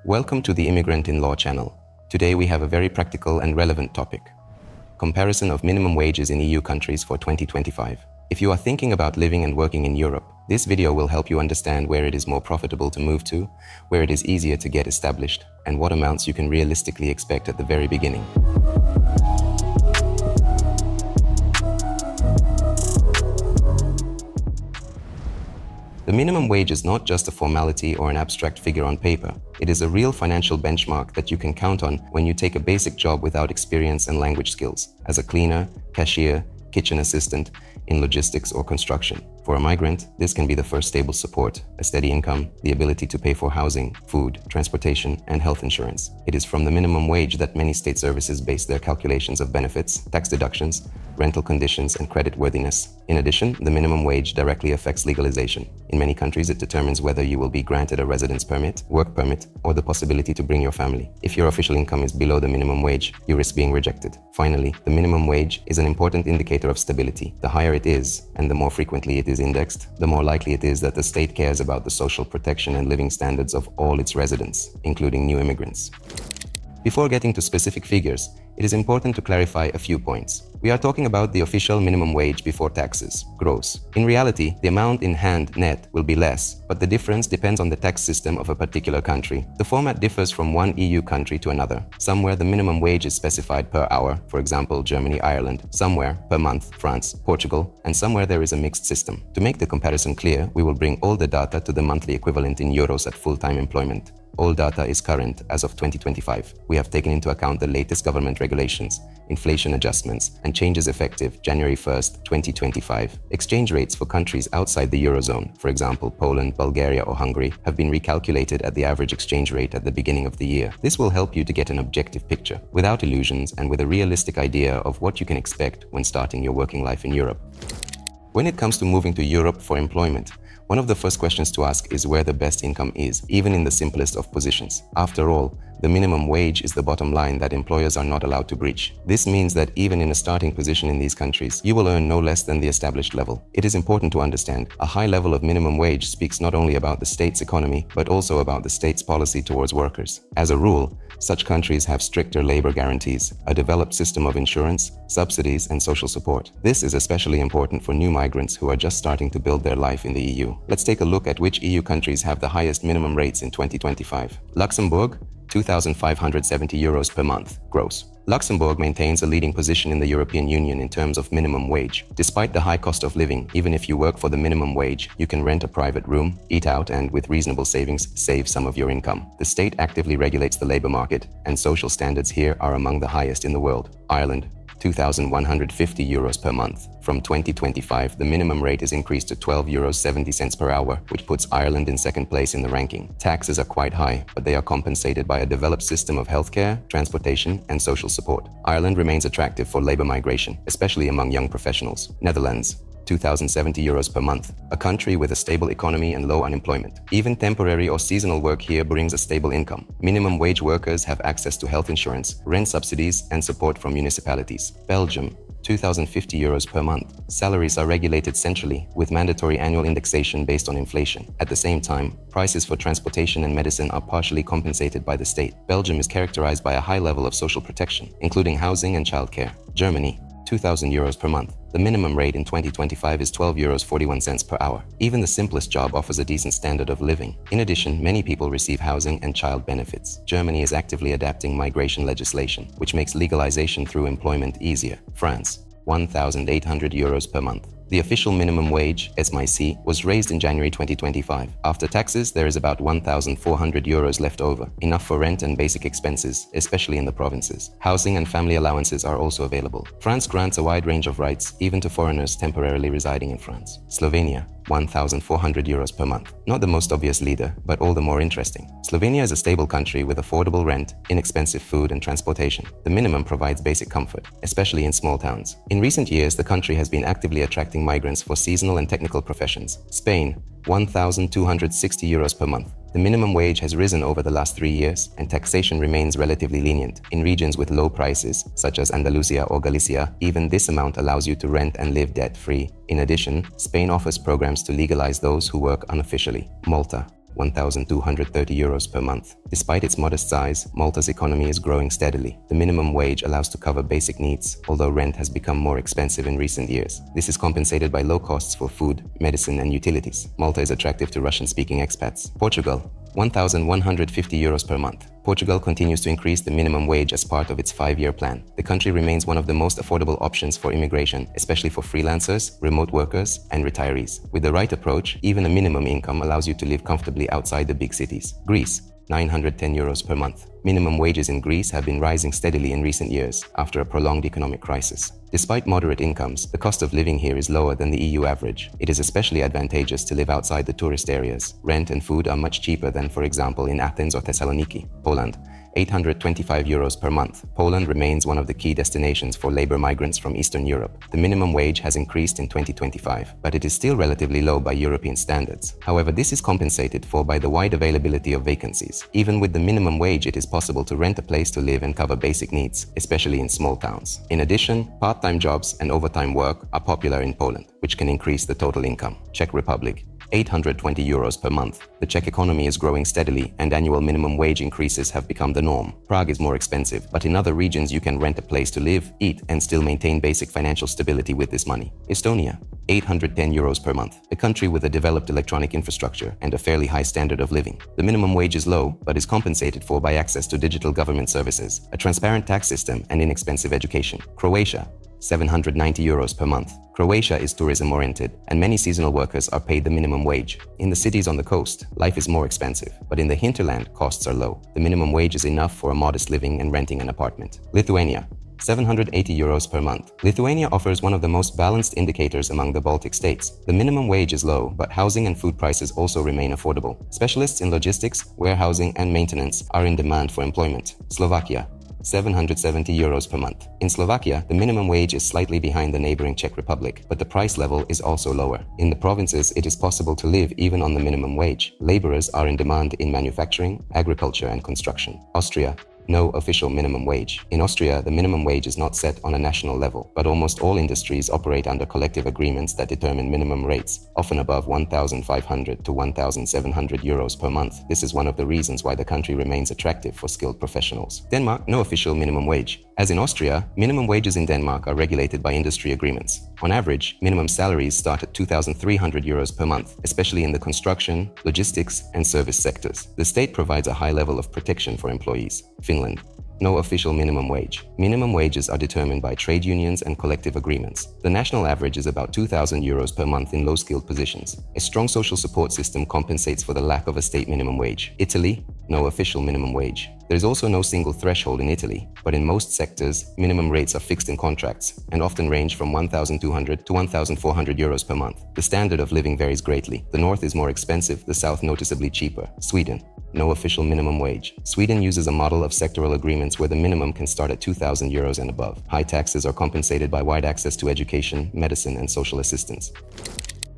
Welcome to the Immigrant in Law channel. Today we have a very practical and relevant topic. Comparison of minimum wages in EU countries for 2025. If you are thinking about living and working in Europe, this video will help you understand where it is more profitable to move to, where it is easier to get established, and what amounts you can realistically expect at the very beginning. The minimum wage is not just a formality or an abstract figure on paper. It is a real financial benchmark that you can count on when you take a basic job without experience and language skills, as a cleaner, cashier, kitchen assistant, in logistics or construction. For a migrant, this can be the first stable support, a steady income, the ability to pay for housing, food, transportation, and health insurance. It is from the minimum wage that many state services base their calculations of benefits, tax deductions, rental conditions, and credit worthiness. In addition, the minimum wage directly affects legalization. In many countries, it determines whether you will be granted a residence permit, work permit, or the possibility to bring your family. If your official income is below the minimum wage, you risk being rejected. Finally, the minimum wage is an important indicator of stability. The higher it is, and the more frequently it is indexed, the more likely it is that the state cares about the social protection and living standards of all its residents, including new immigrants. Before getting to specific figures, it is important to clarify a few points. We are talking about the official minimum wage before taxes, gross. In reality, the amount in hand net will be less, but the difference depends on the tax system of a particular country. The format differs from one EU country to another. Somewhere the minimum wage is specified per hour, for example, Germany, Ireland. Somewhere per month, France, Portugal, and somewhere there is a mixed system. To make the comparison clear, we will bring all the data to the monthly equivalent in euros at full-time employment. All data is current as of 2025. We have taken into account the latest government regulations, inflation adjustments, and changes effective January 1st, 2025. Exchange rates for countries outside the Eurozone, for example, Poland, Bulgaria, or Hungary, have been recalculated at the average exchange rate at the beginning of the year. This will help you to get an objective picture, without illusions and with a realistic idea of what you can expect when starting your working life in Europe. When it comes to moving to Europe for employment, one of the first questions to ask is where the best income is, even in the simplest of positions. After all, the minimum wage is the bottom line that employers are not allowed to breach. This means that even in a starting position in these countries, you will earn no less than the established level. It is important to understand, a high level of minimum wage speaks not only about the state's economy, but also about the state's policy towards workers. As a rule, such countries have stricter labor guarantees, a developed system of insurance, subsidies, and social support. This is especially important for new migrants who are just starting to build their life in the EU. Let's take a look at which EU countries have the highest minimum rates in 2025. Luxembourg, €2,570 per month, gross. Luxembourg maintains a leading position in the European Union in terms of minimum wage. Despite the high cost of living, even if you work for the minimum wage, you can rent a private room, eat out, and with reasonable savings, save some of your income. The state actively regulates the labor market, and social standards here are among the highest in the world. Ireland, €2,150 per month. From 2025, the minimum rate is increased to €12.70 per hour, which puts Ireland in second place in the ranking. Taxes are quite high, but they are compensated by a developed system of healthcare, transportation, and social support. Ireland remains attractive for labor migration, especially among young professionals. Netherlands, €2,070 per month, a country with a stable economy and low unemployment. Even temporary or seasonal work here brings a stable income. Minimum wage workers have access to health insurance, rent subsidies, and support from municipalities. Belgium, €2,050 per month. Salaries are regulated centrally, with mandatory annual indexation based on inflation. At the same time, prices for transportation and medicine are partially compensated by the state. Belgium is characterized by a high level of social protection, including housing and childcare. Germany, €2,000 per month. The minimum rate in 2025 is €12.41 per hour. Even the simplest job offers a decent standard of living. In addition, many people receive housing and child benefits. Germany is actively adapting migration legislation, which makes legalization through employment easier. France, €1,800 per month. The official minimum wage, SMIC, was raised in January 2025. After taxes, there is about €1,400 left over, enough for rent and basic expenses, especially in the provinces. Housing and family allowances are also available. France grants a wide range of rights, even to foreigners temporarily residing in France. Slovenia, €1,400 per month. Not the most obvious leader, but all the more interesting. Slovenia is a stable country with affordable rent, inexpensive food, and transportation. The minimum provides basic comfort, especially in small towns. In recent years, the country has been actively attracting migrants for seasonal and technical professions. Spain, €1,260 per month. The minimum wage has risen over the last 3 years, and taxation remains relatively lenient. In regions with low prices, such as Andalusia or Galicia, even this amount allows you to rent and live debt-free. In addition, Spain offers programs to legalize those who work unofficially. Malta, 1,230 euros per month. Despite its modest size, Malta's economy is growing steadily. The minimum wage allows to cover basic needs, although rent has become more expensive in recent years. This is compensated by low costs for food, medicine, and utilities. Malta is attractive to Russian-speaking expats. Portugal, 1,150 euros per month. Portugal continues to increase the minimum wage as part of its 5-year plan. The country remains one of the most affordable options for immigration, especially for freelancers, remote workers, and retirees. With the right approach, even a minimum income allows you to live comfortably outside the big cities. Greece, 910 euros per month. Minimum wages in Greece have been rising steadily in recent years after a prolonged economic crisis. Despite moderate incomes, the cost of living here is lower than the EU average. It is especially advantageous to live outside the tourist areas. Rent and food are much cheaper than, for example, in Athens or Thessaloniki. Poland, 825 euros per month. Poland remains one of the key destinations for labor migrants from Eastern Europe. The minimum wage has increased in 2025, but it is still relatively low by European standards. However, this is compensated for by the wide availability of vacancies. Even with the minimum wage, it is possible to rent a place to live and cover basic needs, especially in small towns. In addition, part-time jobs and overtime work are popular in Poland, which can increase the total income. Czech Republic, 820 euros per month. The Czech economy is growing steadily and annual minimum wage increases have become the norm. Prague is more expensive, but in other regions you can rent a place to live, eat, and still maintain basic financial stability with this money. Estonia, 810 euros per month. A country with a developed electronic infrastructure and a fairly high standard of living. The minimum wage is low, but is compensated for by access to digital government services, a transparent tax system, and inexpensive education. Croatia, 790 euros per month. Croatia is tourism-oriented, and many seasonal workers are paid the minimum wage. In the cities on the coast, life is more expensive, but in the hinterland, costs are low. The minimum wage is enough for a modest living and renting an apartment. Lithuania, 780 euros per month. Lithuania offers one of the most balanced indicators among the Baltic states. The minimum wage is low, but housing and food prices also remain affordable. Specialists in logistics, warehousing, and maintenance are in demand for employment. Slovakia, 770 euros per month. In Slovakia, the minimum wage is slightly behind the neighboring Czech Republic, but the price level is also lower. In the provinces, it is possible to live even on the minimum wage. Laborers are in demand in manufacturing, agriculture, and construction. Austria, no official minimum wage. In Austria, the minimum wage is not set on a national level, but almost all industries operate under collective agreements that determine minimum rates, often above 1,500 to 1,700 euros per month. This is one of the reasons why the country remains attractive for skilled professionals. Denmark, no official minimum wage. As in Austria, minimum wages in Denmark are regulated by industry agreements. On average, minimum salaries start at 2,300 euros per month, especially in the construction, logistics, and service sectors. The state provides a high level of protection for employees. Finland, no official minimum wage. Minimum wages are determined by trade unions and collective agreements. The national average is about 2,000 euros per month in low-skilled positions. A strong social support system compensates for the lack of a state minimum wage. Italy, no official minimum wage. There is also no single threshold in Italy, but in most sectors, minimum rates are fixed in contracts and often range from 1,200 to 1,400 euros per month. The standard of living varies greatly. The north is more expensive, the south noticeably cheaper. Sweden, no official minimum wage. Sweden uses a model of sectoral agreements where the minimum can start at 2,000 euros and above. High taxes are compensated by wide access to education, medicine, and social assistance.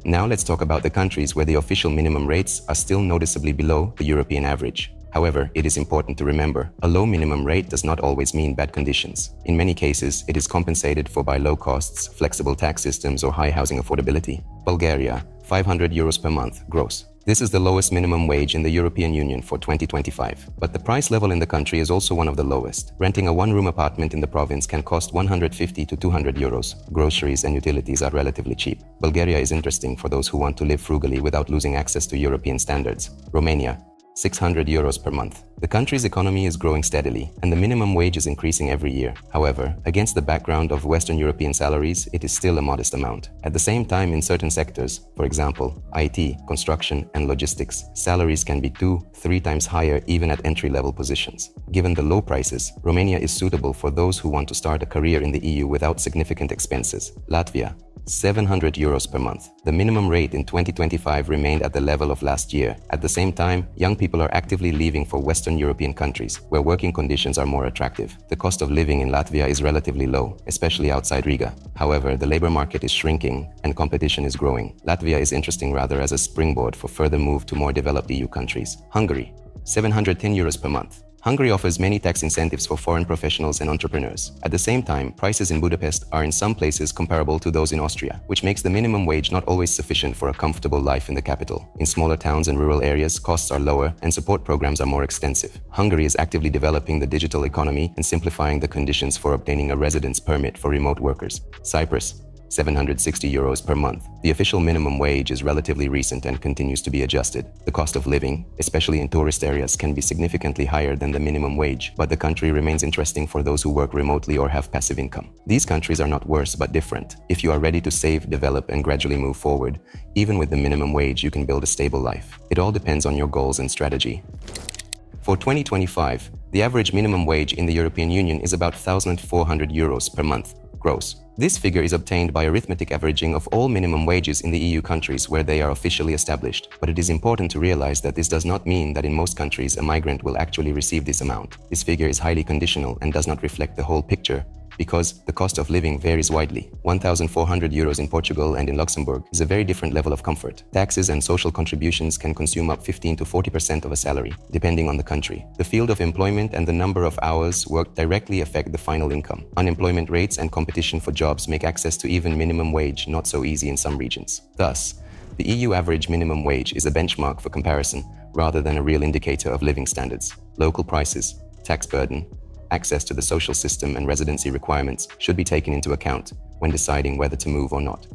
Now let's talk about the countries where the official minimum rates are still noticeably below the European average. However, it is important to remember, a low minimum rate does not always mean bad conditions. In many cases, it is compensated for by low costs, flexible tax systems, or high housing affordability. Bulgaria, 500 euros per month, gross. This is the lowest minimum wage in the European Union for 2025. But the price level in the country is also one of the lowest. Renting a one-room apartment in the province can cost 150 to 200 euros. Groceries and utilities are relatively cheap. Bulgaria is interesting for those who want to live frugally without losing access to European standards. Romania, 600 euros per month. The country's economy is growing steadily, and the minimum wage is increasing every year. However, against the background of Western European salaries, it is still a modest amount. At the same time, in certain sectors, for example, IT, construction, and logistics, salaries can be 2-3 times higher even at entry-level positions. Given the low prices, Romania is suitable for those who want to start a career in the EU without significant expenses. Latvia, 700 euros per month. The minimum rate in 2025 remained at the level of last year. At the same time, young people are actively leaving for Western European countries, where working conditions are more attractive. The cost of living in Latvia is relatively low, especially outside Riga. However, the labor market is shrinking and competition is growing. Latvia is interesting rather as a springboard for further move to more developed EU countries. Hungary, 710 euros per month. Hungary offers many tax incentives for foreign professionals and entrepreneurs. At the same time, prices in Budapest are in some places comparable to those in Austria, which makes the minimum wage not always sufficient for a comfortable life in the capital. In smaller towns and rural areas, costs are lower and support programs are more extensive. Hungary is actively developing the digital economy and simplifying the conditions for obtaining a residence permit for remote workers. Cyprus, €760 per month. The official minimum wage is relatively recent and continues to be adjusted. The cost of living, especially in tourist areas, can be significantly higher than the minimum wage, but the country remains interesting for those who work remotely or have passive income. These countries are not worse but different. If you are ready to save, develop, and gradually move forward, even with the minimum wage, you can build a stable life. It all depends on your goals and strategy. For 2025, the average minimum wage in the European Union is about €1,400 per month, gross. This figure is obtained by arithmetic averaging of all minimum wages in the EU countries where they are officially established. But it is important to realize that this does not mean that in most countries a migrant will actually receive this amount. This figure is highly conditional and does not reflect the whole picture, because the cost of living varies widely. €1,400 in Portugal and in Luxembourg is a very different level of comfort. Taxes and social contributions can consume up 15 to 40% of a salary, depending on the country. The field of employment and the number of hours worked directly affect the final income. Unemployment rates and competition for jobs make access to even minimum wage not so easy in some regions. Thus, the EU average minimum wage is a benchmark for comparison rather than a real indicator of living standards. Local prices, tax burden, access to the social system and residency requirements should be taken into account when deciding whether to move or not.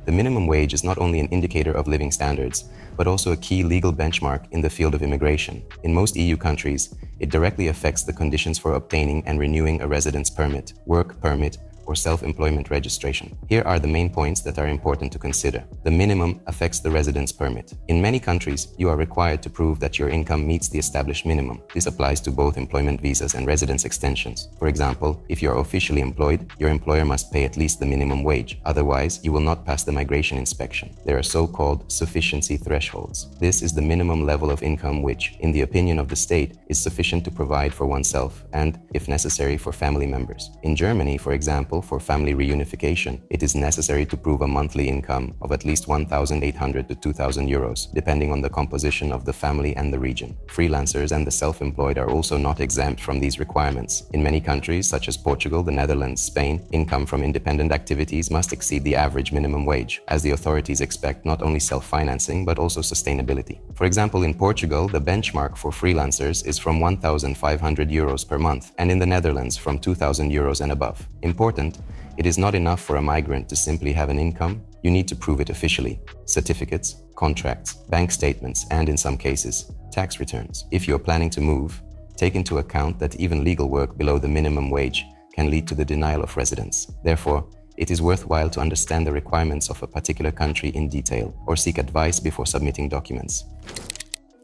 The minimum wage is not only an indicator of living standards, but also a key legal benchmark in the field of immigration. In most EU countries, it directly affects the conditions for obtaining and renewing a residence permit, work permit, or self-employment registration. Here are the main points that are important to consider. The minimum affects the residence permit. In many countries, you are required to prove that your income meets the established minimum. This applies to both employment visas and residence extensions. For example, if you are officially employed, your employer must pay at least the minimum wage. Otherwise, you will not pass the migration inspection. There are so-called sufficiency thresholds. This is the minimum level of income which, in the opinion of the state, is sufficient to provide for oneself and, if necessary, for family members. In Germany, for example, for family reunification, it is necessary to prove a monthly income of at least €1,800 to €2,000, depending on the composition of the family and the region. Freelancers and the self-employed are also not exempt from these requirements. In many countries, such as Portugal, the Netherlands, Spain, income from independent activities must exceed the average minimum wage, as the authorities expect not only self-financing but also sustainability. For example, in Portugal, the benchmark for freelancers is from €1,500 per month, and in the Netherlands from €2,000 and above. Important, it is not enough for a migrant to simply have an income. You need to prove it officially. Certificates, contracts, bank statements, and in some cases, tax returns. If you're planning to move, take into account that even legal work below the minimum wage can lead to the denial of residence. Therefore, it is worthwhile to understand the requirements of a particular country in detail or seek advice before submitting documents.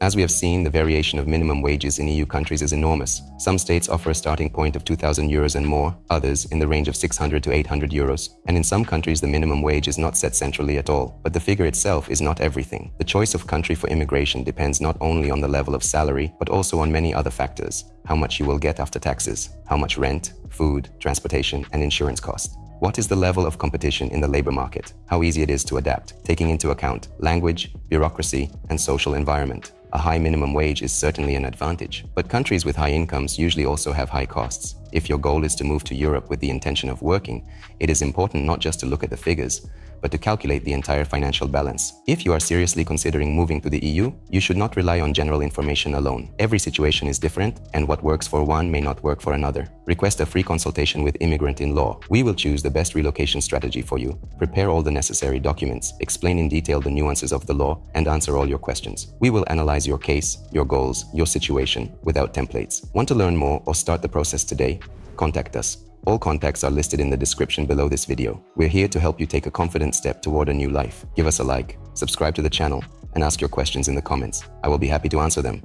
As we have seen, the variation of minimum wages in EU countries is enormous. Some states offer a starting point of €2,000 and more, others in the range of €600 to €800. And in some countries, the minimum wage is not set centrally at all. But the figure itself is not everything. The choice of country for immigration depends not only on the level of salary, but also on many other factors. How much you will get after taxes, how much rent, food, transportation, and insurance cost. What is the level of competition in the labor market? How easy it is to adapt, taking into account language, bureaucracy, and social environment. A high minimum wage is certainly an advantage, but countries with high incomes usually also have high costs. If your goal is to move to Europe with the intention of working, it is important not just to look at the figures, but to calculate the entire financial balance. If you are seriously considering moving to the EU, you should not rely on general information alone. Every situation is different, and what works for one may not work for another. Request a free consultation with Immigrant in Law. We will choose the best relocation strategy for you, prepare all the necessary documents, explain in detail the nuances of the law, and answer all your questions. We will analyze your case, your goals, your situation, without templates. Want to learn more or start the process today? Contact us. All contacts are listed in the description below this video. We're here to help you take a confident step toward a new life. Give us a like, subscribe to the channel, and ask your questions in the comments. I will be happy to answer them.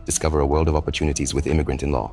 Discover a world of opportunities with Immigrant in Law.